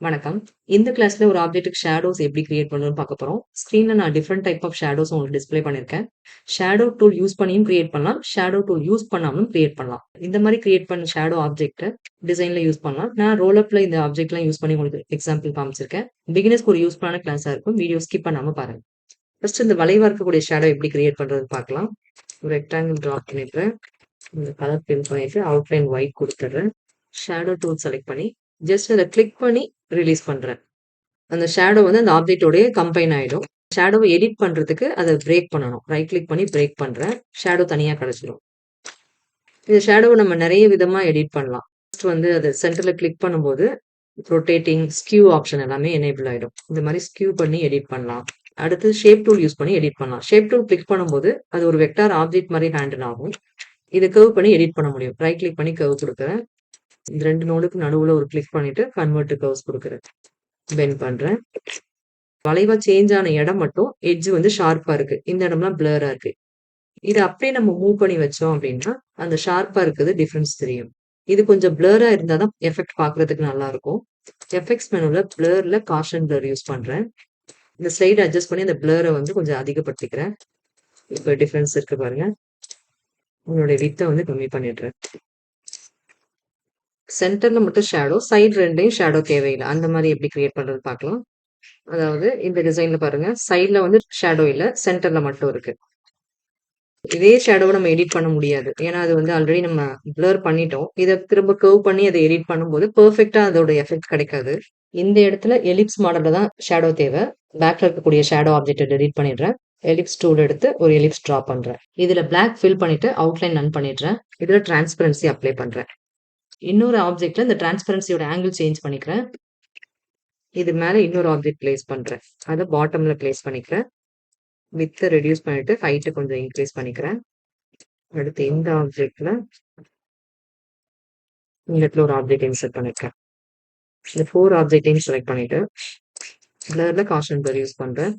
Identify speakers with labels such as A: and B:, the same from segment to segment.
A: வணக்கம். இந்த கிளாஸ்ல ஒரு ஆப்ஜெக்ட்டுக்கு ஷேடோஸ் எப்படி கிரியேட் பண்ணணும்னு பார்க்க போறோம். ஸ்க்ரீன்ல நான் டிஃபரெண்ட் டைப் ஆஃப் ஷேடோஸ் உங்களுக்கு டிஸ்ப்ளே பண்ணியிருக்கேன். ஷேடோ டூல் யூஸ் பண்ணியும் கிரியேட் பண்ணலாம். ஷேடோ டூல் யூஸ் பண்ணாமலும் கிரியேட் பண்ணலாம். இந்த மாதிரி கிரியேட் பண்ண ஷேடோ ஆப்ஜெக்ட்ட டிசைன்ல யூஸ் பண்ணலாம். நான் ரோல் அப்ல இந்த ஆப்ஜெக்ட்லாம் யூஸ் பண்ணி உங்களுக்கு எக்ஸாம்பிள் காமிச்சிருக்கேன். பிகினர்ஸ்க்கு ஒரு யூஸ்ஃபுல்லான கிளாஸா இருக்கும். வீடியோ ஸ்கிப் பண்ணாம பாருங்க. ஃபர்ஸ்ட் இந்த வளைவா இருக்கக்கூடிய ஷேடோ எப்படி கிரியேட் பண்றதுன்னு பார்க்கலாம். ஒரு ரெக்டாங்கிள் டிரா பண்ணிடுறேன். இந்த கலர் ஃபில் பண்ணிட்டு அவுட்லைன் ஒயிட் கொடுத்துடுறேன். ஷேடோ டூல் செலக்ட் பண்ணி ஜஸ்ட் அதை கிளிக் பண்ணி ரிலீஸ் பண்றேன். அந்த ஷேடோ வந்து அந்த ஆப்ஜெக்ட்டோடயே கம்பைன் ஆயிடும். ஷேடோவ எடிட் பண்றதுக்கு அத பிரேக் பண்ணணும். ரைட் கிளிக் பண்ணி பிரேக் பண்றேன். ஷேடோ தனியா கிடைச்சிரும். இந்த ஷேடோவ நம்ம நெறைய விதமா எடிட் பண்ணலாம். ஃபர்ஸ்ட் வந்து அத சென்டர்ல கிளிக் பண்ணும்போது ரொட்டேட்டிங், ஸ்க்யூ ஆப்ஷன் எல்லாமே எனேபிள் ஆயிடும். இந்த மாரி ஸ்க்யூ பண்ணி எடிட் பண்ணலாம். அடுத்து ஷேப் டூல் யூஸ் பண்ணி எடிட் பண்ணலாம். ஷேப் டூல் கிளிக் பண்ணும்போது அது ஒரு வெக்டார் ஆப்ஜெக்ட் மாரி ஹேண்டில் ஆகும். இத கர்வ் பண்ணி எடிட் பண்ண முடியும். ரைட் கிளிக் பண்ணி கர்வ் குடுக்குறேன். இந்த 2 நோடுக்கு நடுவுல ஒரு கிளிக் பண்ணிட்டு கன்வெர்ட் டூ கர்வ்ஸ் குடுக்குறேன். பெண்ட் பண்றேன். வளைவா சேஞ்ச் ஆன இடம் மட்டும் எட்ஜ் வந்து ஷார்ப்பா இருக்கு. இந்த இடம்லாம் பிளரா இருக்கு. இத அப்படியே நம்ம மூவ் பண்ணி வச்சோம் அப்படின்னா, அந்த ஷார்ப்பா இருக்கிறது டிஃபரன்ஸ் தெரியும். இது கொஞ்சம் பிளரா இருந்தா தான் எஃபெக்ட் பார்க்கறதுக்கு நல்லா இருக்கும். எஃபெக்ட்ஸ் மெனுல பிளர்ல காஷன் பிளர் யூஸ் பண்றேன். இந்த ஸ்லைட அட்ஜஸ்ட் பண்ணி அந்த பிளர வந்து கொஞ்சம் அதிகப்படுத்திக்கிறேன். இப்ப டிஃபரன்ஸ் இருக்கு பாருங்க. உங்களுடைய விட்ட வந்து கம்மி பண்ணிடுறேன். சென்டர்ல மட்டும் ஷேடோ, சைடு 2யும் ஷேடோ தேவையில்ல. அந்த மாரி எப்படி கிரியேட் பண்றது பார்க்கலாம். அதாவது இந்த டிசைன்ல பாருங்க. சைடுல வந்து ஷேடோ இல்ல. சென்டர்ல மட்டும் இருக்கு. இதே ஷேடோவ நம்ம எடிட் பண்ண முடியாது. ஏன்னா, அது வந்து ஆல்ரெடி நம்ம பிளர் பண்ணிட்டோம். இத திரும்ப கர்வ் பண்ணி அத எடிட் பண்ணும்போது பெர்ஃபெக்ட்டா அதோட எஃபெக்ட் கிடைக்காது. இந்த இடத்துல எலிப்ஸ் மாடல்ல தான் ஷேடோ தேவ. பேக்ல இருக்கக்கூடிய ஷேடோ ஆப்ஜெக்ட்ட டெலீட் பண்ணிடுறேன். எலிப்ஸ் டூல் எடுத்து ஒரு எலிப்ஸ் டிரா பண்றேன். இதுல பிளாக் ஃபில் பண்ணிட்டு அவுட்லைன் நன் பண்ணிடுறேன். இதுல டிரான்ஸ்பரன்சி அப்ளை பண்றேன். இன்னொரு ஆப்ஜெக்ட்ல இந்த டிரான்ஸ்பரன்சியோட ஆங்கிள் சேஞ்ச் பண்ணிக்கிறேன். இது மேல இன்னொரு ஆப்ஜெக்ட் பிளேஸ் பண்றேன். அத பாட்டம்ல பிளேஸ் பண்ணிக்கிறேன். விட்த்த ரெடியூஸ் பண்ணிட்டு ஹைட்ட கொஞ்சம் இன்கிரீஸ் பண்ணிக்கிறேன். அடுத்து இந்த ஆப்ஜெக்ட்ல இந்த இடத்துல ஒரு ஆப்ஜெக்ட் இன்சர்ட் பண்ணிருக்கேன். இந்த 4 ஆப்ஜெக்ட்டையும் செலக்ட் பண்ணிட்டு பிளர்ல காஷன் பிளர் யூஸ் பண்றேன்.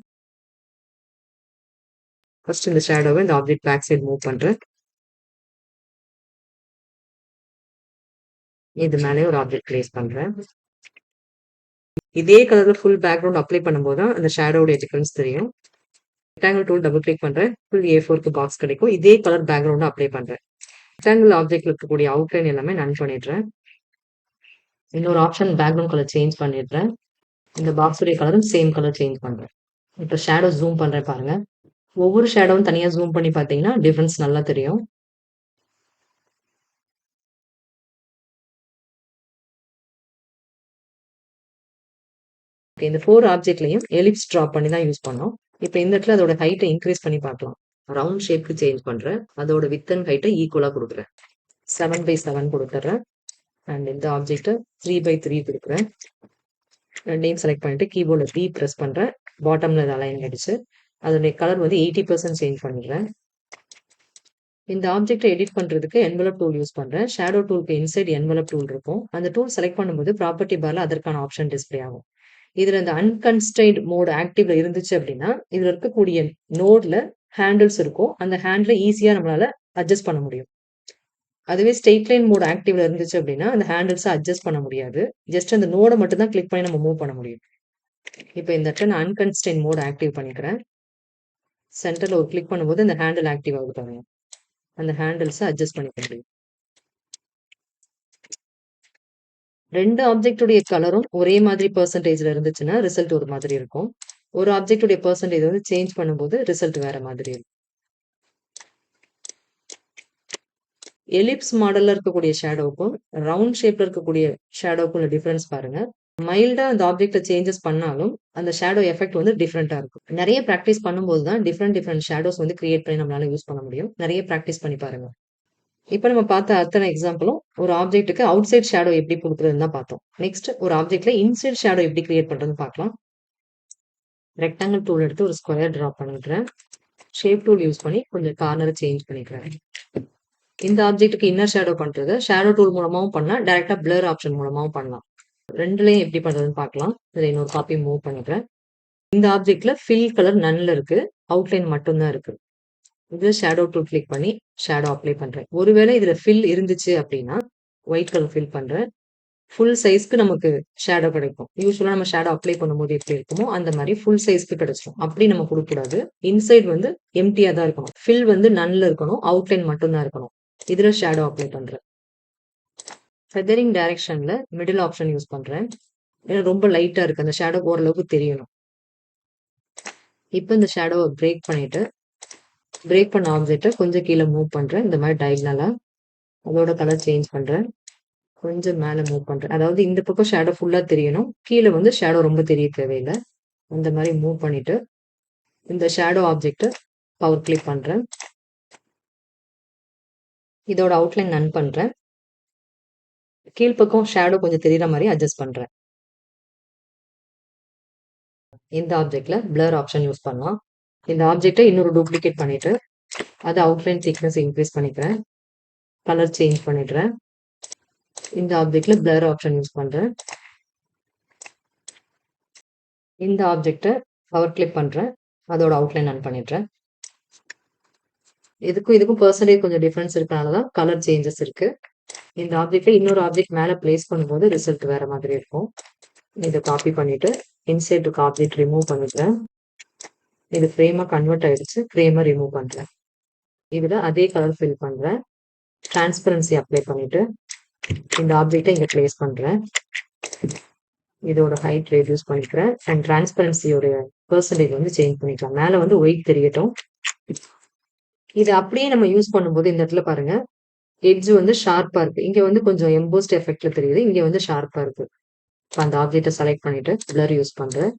A: ஃபர்ஸ்ட் இந்த ஷேடோவை இந்த ஆப்ஜெக்ட் பேக் சைடு மூவ் பண்றேன். இது மேலே ஒரு ஆப்ஜெக்ட் பிளேஸ் பண்றேன். இதே கலர்ல ஃபுல் பேக்ரவுண்ட் அப்ளை பண்ணும்போது தான் அந்த ஷேடோட டிஃபரன்ஸ் தெரியும். ரெக்டாங்கிள் டூல் டபுள் கிளிக் பண்றேன். ஃபுல் A4க்கு பாக்ஸ் கிடைக்கும். இதே கலர் பேக்ரவுண்ட் அப்ளை பண்றேன். ரெக்டாங்கிள் ஆப்ஜெக்ட்ல இருக்கக்கூடிய அவுட்லைன் எல்லாமே நன் பண்ணிடுறேன். இன்னொரு ஆப்ஷன் பேக்ரவுண்ட் கலர் சேஞ்ச் பண்ணிடுறேன். இந்த பாக்ஸுடைய கலரும் சேம் கலர் சேஞ்ச் பண்றேன். இப்ப ஷேடோ ஜூம் பண்றேன் பாருங்க. ஒவ்வொரு ஷேடோவும் தனியா ஜூம் பண்ணி பார்த்தீங்கன்னா, டிஃபரன்ஸ் நல்லா தெரியும். இந்த 4 ஆப்ஜெக்ட்லயும் எலிப்ஸ் டிரா பண்ணி தான் யூஸ் பண்ணோம். இப்ப இந்த இடத்துல அதோட ஹைட்ட இன்கிரீஸ் பண்ணி பார்க்கலாம். ரவுண்ட் ஷேப்க்கு சேஞ்ச் பண்றேன். அதோட விட்த் அண்ட் ஹைட்ட ஈக்குவலா குடுக்குறேன். 7/7 குடுத்துடுறேன். அண்ட் இந்த ஆப்ஜெக்ட்ட 3/3 குடுக்குறேன். 2யும் செலக்ட் பண்ணிட்டு கீபோர்ட்ல B பிரஸ் பண்றேன். பாட்டம்ல இது அலைன் ஆயிடுச்சு. அதோடைய கலர் வந்து 80% சேஞ்ச் பண்ணிடுறேன். இந்த ஆப்ஜெக்ட்ட எடிட் பண்றதுக்கு என்வலப் டூல் யூஸ் பண்றேன். ஷேடோ டூலுக்கு இன்சைட் என்வலப் டூல் இருக்கும். அந்த டூல் செலக்ட் பண்ணும்போது ப்ராப்பர்ட்டி பார்ல அதற்கான ஆப்ஷன் டிஸ்ப்ளே ஆகும். இதுல இந்த அன்கன்ஸ்ட்ரெயின்ட் மோட் ஆக்டிவ்ல இருந்துச்சு அப்படின்னா, இதுல இருக்கக்கூடிய நோட்ல ஹேண்டில்ஸ் இருக்கும். அந்த ஹேண்டில ஈஸியா நம்மளால அட்ஜஸ்ட் பண்ண முடியும். அதுவே ஸ்ட்ரெய்ட் லைன் மோட் ஆக்டிவ்ல இருந்துச்சு அப்படின்னா, அந்த ஹேண்டில்ஸ அட்ஜஸ்ட் பண்ண முடியாது. ஜஸ்ட் அந்த நோட மட்டும் தான் கிளிக் பண்ணி நம்ம மூவ் பண்ண முடியும். இப்ப இந்த இடத்துல நான் அன்கன்ஸ்ட்ரெயின்ட் மோட் ஆக்டிவ் பண்ணிக்கிறேன். சென்டர்ல ஒரு கிளிக் பண்ணும்போது அந்த ஹேண்டில் ஆக்டிவ் ஆகுது பாருங்க. அந்த ஹேண்டில்ஸ அட்ஜஸ்ட் பண்ணிக்க முடியும். 2 ஆப்ஜெக்ட் உடைய கலரும் ஒரே மாதிரி பெர்சன்டேஜ்ல இருந்துச்சுன்னா, ரிசல்ட் ஒரு மாதிரி இருக்கும். ஒரு ஆப்ஜெக்ட் உடைய பெர்சன்டேஜ் வந்து சேஞ்ச் பண்ணும்போது ரிசல்ட் வேற மாதிரி இருக்கும். எலிப்ஸ் மாடல்ல இருக்கக்கூடிய ஷேடோவுக்கும், ரவுண்ட் ஷேப்ல இருக்கக்கூடிய ஷேடோவுக்கும் உள்ள டிஃபரன்ஸ் பாருங்க. மைல்டா அந்த ஆப்ஜெக்ட்ட சேஞ்சஸ் பண்ணாலும், அந்த ஷேடோ எஃபெக்ட் வந்து டிஃபரெண்ட்டா இருக்கும். நெறைய பிராக்டிஸ் பண்ணும்போது தான் டிஃபரெண்ட் ஷேடோஸ் வந்து கிரியேட் பண்ணி நம்மளால யூஸ் பண்ண முடியும். நெறைய பிராக்டிஸ் பண்ணி பாருங்க. இப்ப நம்ம பார்த்த அத்தனை எக்ஸாம்பிளும் ஒரு ஆப்ஜெக்ட்டுக்கு அவுட் சைட் ஷேடோ எப்படி குடுக்குறதுன்னு தான் பார்த்தோம். நெக்ஸ்ட் ஒரு ஆப்ஜெக்ட்ல இன்சைட் ஷேடோ எப்படி கிரியேட் பண்றதுன்னு பார்க்கலாம். ரெக்டாங்கிள் டூல் எடுத்து ஒரு ஸ்கொயர் டிரா பண்ணிடுறேன். ஷேப் டூல் யூஸ் பண்ணி கொஞ்சம் கார்னர சேஞ்ச் பண்ணிக்கிறேன். இந்த ஆப்ஜெக்ட்டுக்கு இன்னர் ஷேடோ பண்றது ஷேடோ டூல் மூலமாவும் பண்ணலாம். டைரக்ட்டா பிளர் ஆப்ஷன் மூலமாவும் பண்ணலாம். 2லயும் எப்படி பண்றதுன்னு பார்க்கலாம். இத இன்னொரு காப்பி மூவ் பண்ணிக்கிறேன். இந்த ஆப்ஜெக்ட்ல ஃபில் கலர் நன்ல இருக்கு. அவுட்லைன் மட்டும் தான் இருக்கு. இது ஷேடோ டூல் கிளிக் பண்ணி ஷேடோ அப்ளை பண்றேன். ஒருவேளை இதுல ஃபில் இருந்துச்சு அப்படின்னா, ஒயிட் கலர் ஃபில் பண்றேன். ஃபுல் சைஸ்க்கு நமக்கு ஷேடோ கிடைக்கும். யூசுவலா நம்ம ஷேடோ அப்ளை பண்ணும்போது எப்படி இருக்குமோ, அந்த மாரி ஃபுல் சைஸ்க்கு கிடைச்சிரும். அப்படி நம்ம குடுக்கக்கூடாது. இன்சைட் வந்து எம்ப்டியா தான் இருக்கணும். ஃபில் வந்து நன்ல இருக்கணும். அவுட்லைன் மட்டும் தான் இருக்கணும். இதுல ஷேடோ அப்ளை பண்றேன். ஃபெதரிங் டைரக்ஷன்ல மிடில் ஆப்ஷன் யூஸ் பண்றேன். ஏன்னா ரொம்ப லைட்டா இருக்கு. அந்த ஷேடோ ஓரளவுக்கு தெரியணும். இப்ப இந்த ஷேடோவ பிரேக் பண்ண ஆப்ஜெக்ட்ட கொஞ்சம் கீழ மூவ் பண்றேன். இந்த மாரி டயகனலா. அதோட கலர் சேஞ்ச் பண்றேன். கொஞ்சம் மேல மூவ் பண்றேன். அதாவது இந்த பக்கம் ஷேடோ ஃபுல்லா தெரியணும். கீழ வந்து ஷேடோ ரொம்ப தெரிய தேவையில்ல. அந்த மாரி மூவ் பண்ணிட்டு, இந்த ஷேடோ ஆப்ஜெக்ட்ட பவர் கிளிக் பண்றேன். இதோட அவுட்லைன் நன் பண்றேன். கீழ்ப்பக்கம் ஷேடோ கொஞ்சம் தெரியிற மாரி அட்ஜஸ்ட் பண்றேன். இந்த ஆப்ஜெக்ட்ல பிளர் ஆப்ஷன் யூஸ் பண்ணலாம். இந்த ஆப்ஜெக்ட்ட இன்னொரு டூப்ளிகேட் பண்ணிட்டு, அத அவுட்லைன் திக்னஸ் இன்க்ரீஸ் பண்ணிக்கிறேன். கலர் சேஞ்ச் பண்ணிடுறேன். இந்த ஆப்ஜெக்ட்ல பிளர் ஆப்ஷன் யூஸ் பண்றேன். இந்த ஆப்ஜெக்ட்ட பவர் கிளிக் பண்றேன். அதோட அவுட்லைன் நன் பண்ணிடுறேன். இதுக்கும் பெர்சன்டேஜ் கொஞ்சம் டிஃபரன்ஸ் இருக்கனால தான் கலர் சேஞ்சஸ் இருக்கு. இந்த ஆப்ஜெக்ட்ட இன்னொரு ஆப்ஜெக்ட் மேல பிளேஸ் பண்ணும்போது ரிசல்ட் வேற மாதிரி இருக்கும். இத காப்பி பண்ணிட்டு இன்சர்ட் இருக்க ஆப்ஜெக்ட் ரிமூவ் பண்ணிக்கிறேன். இது ஃப்ரேமா கன்வெர்ட் ஆயிடுச்சு. ஃப்ரேம ரிமூவ் பண்றேன். இதுல அதே கலர் ஃபில் பண்றேன். டிரான்ஸ்பரன்சி அப்ளை பண்ணிட்டு இந்த ஆப்ஜெக்ட்ட இங்க பிளேஸ் பண்றேன். இதோட ஹைட் ரெடியூஸ் பண்ணிக்கிறேன். அண்ட் டிரான்ஸ்பரன்சியோட பெர்சன்டேஜ் வந்து சேஞ்ச் பண்ணிக்கலாம். மேல வந்து ஒயிட் தெரியட்டும். இது அப்படியே நம்ம யூஸ் பண்ணும்போது இந்த இடத்துல பாருங்க, எட்ஜ் வந்து ஷார்ப்பா இருக்கு. இங்க வந்து கொஞ்சம் எம்போஸ்ட் எஃபெக்ட்ல தெரியுது. இங்க வந்து ஷார்ப்பா இருக்கு. இப்ப அந்த ஆப்ஜெக்ட்ட செலக்ட் பண்ணிட்டு பிளர் யூஸ் பண்றேன்.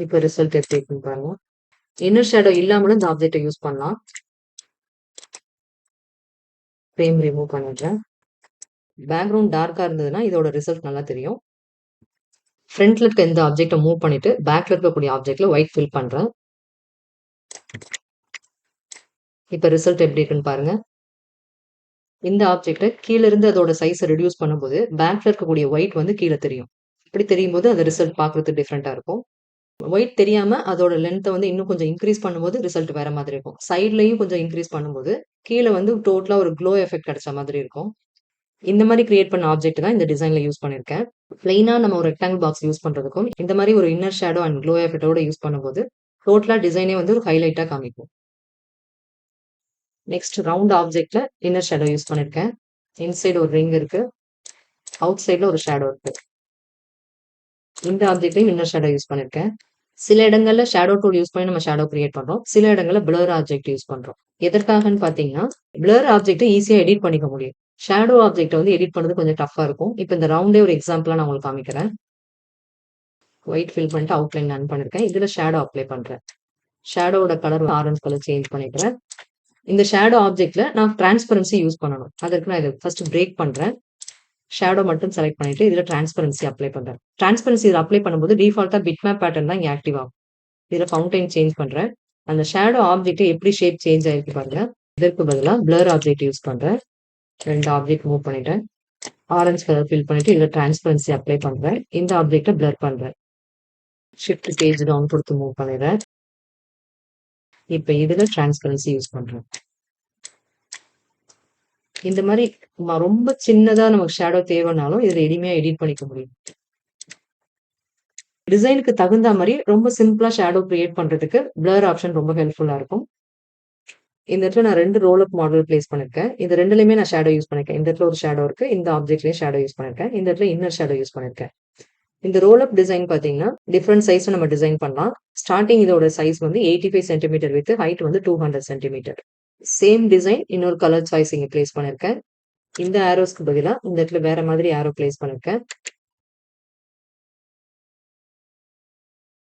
A: இப்ப ரிசல்ட் எப்படி இருக்குன்னு பாருங்க. இன்னர் ஷேடோ இல்லாமலும் இந்த ஆப்ஜெக்ட்ட யூஸ் பண்ணலாம். ஃப்ரேம் ரிமூவ் பண்ணிடுறேன். பேக்ரவுண்ட் டார்க்கா இருந்ததுன்னா இதோட ரிசல்ட் நல்லா தெரியும். ஃப்ரண்ட்ல இருக்க இந்த ஆப்ஜெக்ட்ட மூவ் பண்ணிட்டு பேக்ல இருக்கக்கூடிய ஆப்ஜெக்ட்ல ஒயிட் ஃபில் பண்றேன். இப்ப ரிசல்ட் எப்படி இருக்குன்னு பாருங்க. இந்த ஆப்ஜெக்ட்ட கீழ இருந்து அதோட சைஸ ரெடியூஸ் பண்ணும்போது பேக்ல இருக்கக்கூடிய ஒயிட் வந்து கீழ தெரியும். இப்படி தெரியும்போது அந்த ரிசல்ட் பார்க்கறதுக்கு டிஃபரெண்டா இருக்கும். ஒயிட் தெரியாம அதோட லென்த்த வந்து இன்னும் கொஞ்சம் இன்க்ரீஸ் பண்ணும்போது ரிசல்ட் வேற மாதிரி இருக்கும். சைட்லயும் கொஞ்சம் இன்க்ரீஸ் பண்ணும்போது கீழ வந்து டோட்டலா ஒரு க்ளோ எஃபெக்ட் கிடைச்ச மாதிரி இருக்கும். இந்த மாரி கிரியேட் பண்ண ஆப்ஜெக்ட் தான் இந்த டிசைன்ல யூஸ் பண்ணியிருக்கேன். பிளெயினா நம்ம ஒரு ரெக்டாங்கிள் பாக்ஸ் யூஸ் பண்றதுக்கும், இந்த மாரி ஒரு இன்னர் ஷேடோ அண்ட் க்ளோ எஃபெக்ட்டோட யூஸ் பண்ணும்போது டோட்டலா டிசைனே வந்து ஒரு ஹைலைட்டா காமிக்கும். நெக்ஸ்ட் ரவுண்ட் ஆப்ஜெக்ட்ல இன்னர் ஷேடோ யூஸ் பண்ணியிருக்கேன். இன்சைடு ஒரு ரிங் இருக்கு. அவுட் சைட்ல ஒரு ஷேடோ இருக்கு. இந்த ஆப்ஜெக்ட்லயும் இன்னர் ஷேடோ யூஸ் பண்ணியிருக்கேன். சில இடங்கள்ல ஷேடோ டூல் யூஸ் பண்ணி நம்ம ஷேடோ கிரியேட் பண்றோம். சில இடங்கள்ல பிளர் ஆப்ஜெக்ட் யூஸ் பண்றோம். எதற்காகன்னு பார்த்தீங்கன்னா, பிளர் ஆப்ஜெக்ட்ட ஈஸியா எடிட் பண்ணிக்க முடியும். ஷேடோ ஆப்ஜெக்ட்ட வந்து எடிட் பண்றது கொஞ்சம் டஃப்பா இருக்கும். இப்ப இந்த ரவுண்டே ஒரு எக்ஸாம்பிளா நான் உங்களுக்கு காமிக்கிறேன். ஒயிட் ஃபில் பண்ணிட்டு அவுட்லைன் நன் பண்ணிருக்கேன். இதுல ஷேடோ அப்ளை பண்றேன். ஷேடோவோட கலர் ஆரஞ்சு கலர் சேஞ்ச் பண்ணிக்கிறேன். இந்த ஷேடோ ஆப்ஜெக்ட்ல நான் டிரான்ஸ்பரன்சி யூஸ் பண்ணணும். அதற்கு நான் இத ஃபர்ஸ்ட் பிரேக் பண்றேன். ஷேடோ மட்டும் செலக்ட் பண்ணிட்டு இதுல டிரான்ஸ்பரன்சி அப்ளை பண்றேன். டிரான்ஸ்பரன்சி இதுல அப்ளை பண்ணும்போது டிஃபால்ட்டா பிட்மேப் பேட்டர்ன் தான் இங்க ஆக்டிவ் ஆகும். இதுல ஃபவுண்டைன் சேஞ்ச் பண்றேன். அந்த ஷேடோ ஆப்ஜெக்ட் எப்படி ஷேப் சேஞ்ச் ஆயிருக்கு பாருங்க. இதற்கு பதிலா பிளர் ஆப்ஜெக்ட் யூஸ் பண்றேன். 2 ஆப்ஜெக்ட் மூவ் பண்ணிட்டேன். ஆரஞ்சு கலர் ஃபில் பண்ணிட்டு இதுல டிரான்ஸ்பரன்சி அப்ளை பண்றேன். இந்த ஆப்ஜெக்ட்ட பிளர் பண்றேன். ஷிஃப்ட் பேஜ் டவுன் கொடுத்து மூவ் பண்ணிடுறேன். இப்ப இதுல டிரான்ஸ்பரன்சி யூஸ் பண்றேன். இந்த மாரி ரொம்ப சின்னதா நமக்கு ஷேடோ தேவைனாலும் இதுல எளிமையா எடிட் பண்ணிக்க முடியும். டிசைனுக்கு தகுந்த மாரி ரொம்ப சிம்பிளா ஷேடோ கிரியேட் பண்றதுக்கு பிளர் ஆப்ஷன் ரொம்ப ஹெல்ப்ஃபுல்லா இருக்கும். இந்த இடத்துல நான் 2 ரோல் அப் மாடல் பிளேஸ் பண்ணிருக்கேன். இந்த 2லயுமே நான் ஷேடோ யூஸ் பண்ணிருக்கேன். இந்த இடத்துல ஒரு ஷேடோ இருக்கு. இந்த ஆப்ஜெக்ட்லயும் ஷேடோ யூஸ் பண்ணிருக்கேன். இந்த இடத்துல இன்னர் ஷேடோ யூஸ் பண்ணிருக்கேன். இந்த ரோல் அப் டிசைன் பார்த்தீங்கன்னா, டிஃபரெண்ட் சைஸ்ல நம்ம டிசைன் பண்ணலாம். ஸ்டார்ட்டிங் இதோட சைஸ் வந்து 85 சென்டிமீட்டர் வித் ஹைட் வந்து 200 சென்டிமீட்டர். சேம் டிசைன் இன்னொரு கலர் சாய்ஸ் இங்க பிளேஸ் பண்ணிருக்கேன். இந்த ஆரோஸ்க்கு பதிலா இந்த இடத்துல வேற மாதிரி ஆரோ பிளேஸ் பண்ணிருக்கேன்.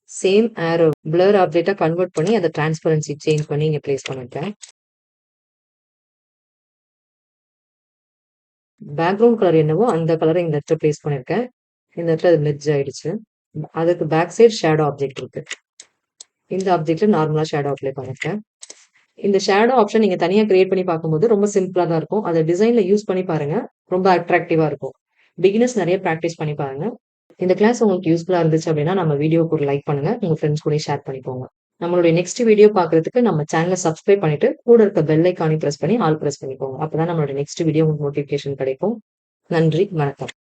A: சேம் ஆரோ பிளர் ஆப்ஜெக்ட்டா கன்வெர்ட் பண்ணி அத டிரான்ஸ்பரன்சி சேஞ்ச் பண்ணி இங்க பிளேஸ் பண்ணிருக்கேன். பேக்ரவுண்ட் கலர் என்னவோ அந்த கலர இந்த இடத்துல பிளேஸ் பண்ணிருக்கேன். இந்த இடத்துல அது மெர்ஜ் ஆயிடுச்சு. அதுக்கு பேக் சைடு ஷேடோ ஆப்ஜெக்ட் இருக்கு. இந்த ஆப்ஜெக்ட்ல நார்மலா ஷேடோ அப்ளை பண்ணிருக்கேன். இந்த ஷேடோ ஆப்ஷன் நீங்க தனியா கிரியேட் பண்ணி பார்க்கும்போது ரொம்ப சிம்பிளா தான் இருக்கும். அத டிசைன்ல யூஸ் பண்ணி பாருங்க. ரொம்ப அட்ராக்டிவா இருக்கும். பிகினர்ஸ் நெறைய பிராக்டிஸ் பண்ணி பாருங்க. இந்த கிளாஸ் உங்களுக்கு யூஸ்ஃபுல்லா இருந்துச்சு அப்படின்னா, நம்ம வீடியோக்கு ஒரு லைக் பண்ணுங்க. உங்க ஃப்ரெண்ட்ஸ் கூடயும் ஷேர் பண்ணிக்கோங்க. நம்மளுடைய நெக்ஸ்ட் வீடியோ பார்க்கறதுக்கு நம்ம சேனல சப்ஸ்கிரைப் பண்ணிட்டு, கூட இருக்க பெல் ஐகானையும் பிரஸ் பண்ணி ஆல் பிரஸ் பண்ணிக்கோங்க. அப்பதான் நம்மளுடைய நெக்ஸ்ட் வீடியோ உங்களுக்கு நோட்டிஃபிகேஷன் கிடைக்கும். நன்றி, வணக்கம்.